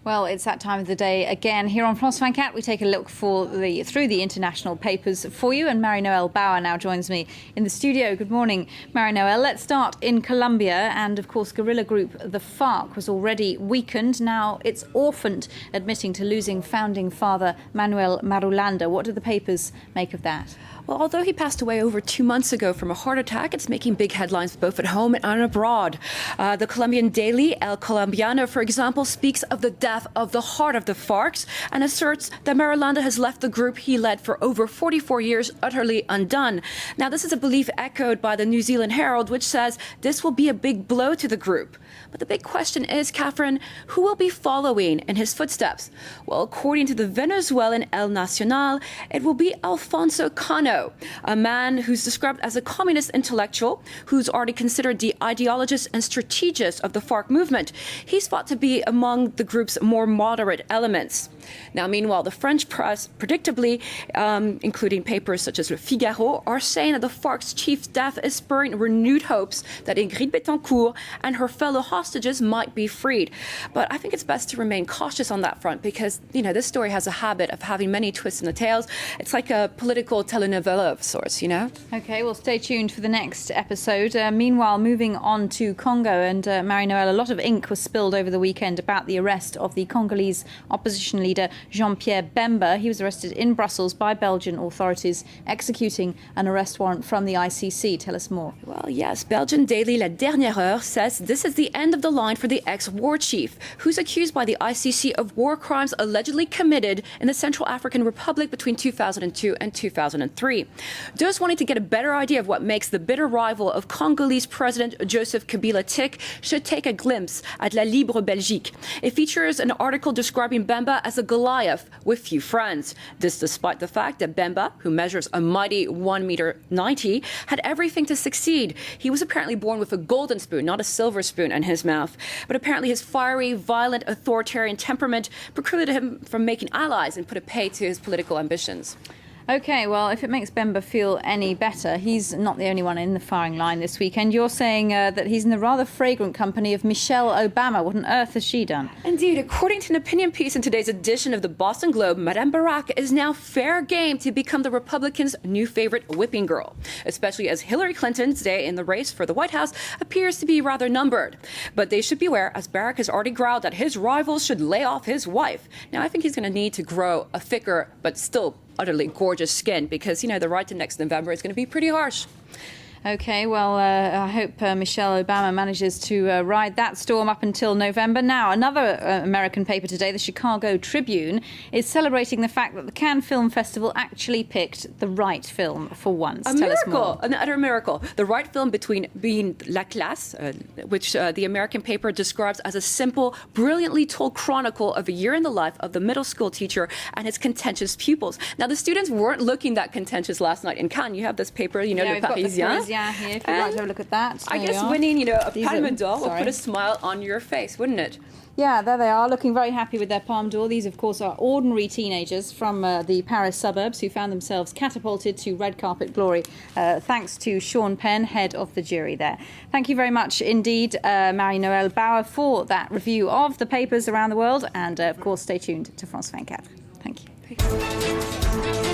Well, it's that time of the day again. Here on France 24, we take a look through the international papers for you. And Marie-Noëlle Bauer now joins me in the studio. Good morning, Marie-Noëlle. Let's start in Colombia. And, of course, guerrilla group the FARC was already weakened. Now it's orphaned, admitting to losing founding father Manuel Marlanda. What do the papers make of that? Well, although he passed away over 2 months ago from a heart attack, it's making big headlines both at home and abroad. The Colombian daily El Colombiano, for example, speaks of the death of the heart of the FARC and asserts that Marlanda has left the group he led for over 44 years utterly undone. Now, this is a belief echoed by the New Zealand Herald, which says this will be a big blow to the group. But the big question is, Catherine, who will be following in his footsteps? Well, according to the Venezuelan El Nacional, it will be Alfonso Cano, a man who's described as a communist intellectual who's already considered the ideologist and strategist of the FARC movement. He's thought to be among the group's more moderate elements. Now, meanwhile, the French press, predictably, including papers such as Le Figaro, are saying that the FARC's chief's death is spurring renewed hopes that Ingrid Betancourt and her fellow hostages might be freed. But I think it's best to remain cautious on that front because, this story has a habit of having many twists in the tails. It's like a political telenovela of sorts, OK, well, stay tuned for the next episode. Meanwhile, moving on to Congo, and Marie-Noëlle, a lot of ink was spilled over the weekend about the arrest of the Congolese opposition leader Jean-Pierre Bemba. He was arrested in Brussels by Belgian authorities, executing an arrest warrant from the ICC. Tell us more. Well, yes, Belgian daily La Dernière Heure says this is the end of the line for the ex-war chief, who's accused by the ICC of war crimes allegedly committed in the Central African Republic between 2002 and 2003. Those wanting to get a better idea of what makes the bitter rival of Congolese President Joseph Kabila tick should take a glimpse at La Libre Belgique. It features an article describing Bemba as a Goliath with few friends. This despite the fact that Bemba, who measures a mighty 1.90 meters, had everything to succeed. He was apparently born with a golden spoon, not a silver spoon, in his mouth. But apparently his fiery, violent, authoritarian temperament precluded him from making allies and put a pay to his political ambitions. OK, well, if it makes Bemba feel any better, he's not the only one in the firing line this weekend. You're saying that he's in the rather fragrant company of Michelle Obama. What on earth has she done? Indeed, according to an opinion piece in today's edition of the Boston Globe, Madame Barack is now fair game to become the Republicans' new favorite whipping girl, especially as Hillary Clinton's day in the race for the White House appears to be rather numbered. But they should beware, as Barack has already growled that his rivals should lay off his wife. Now, I think he's going to need to grow a thicker but still utterly gorgeous skin because, the ride to next November is going to be pretty harsh. OK, well, I hope Michelle Obama manages to ride that storm up until November. Now, another American paper today, the Chicago Tribune, is celebrating the fact that the Cannes Film Festival actually picked the right film for once. Tell us more. An utter miracle. The right film being La Classe, which the American paper describes as a simple, brilliantly told chronicle of a year in the life of the middle school teacher and his contentious pupils. Now, the students weren't looking that contentious last night in Cannes. You have this paper, Le Parisien. Yeah, here, if you'd like to have a look at that. I guess winning, a Palme d'Or will put a smile on your face, wouldn't it? Yeah, there they are, looking very happy with their Palme d'Or. These, of course, are ordinary teenagers from the Paris suburbs who found themselves catapulted to red carpet glory, thanks to Sean Penn, head of the jury there. Thank you very much indeed, Marie-Noëlle Bauer, for that review of the papers around the world. And, of course, stay tuned to France 24. Thank you.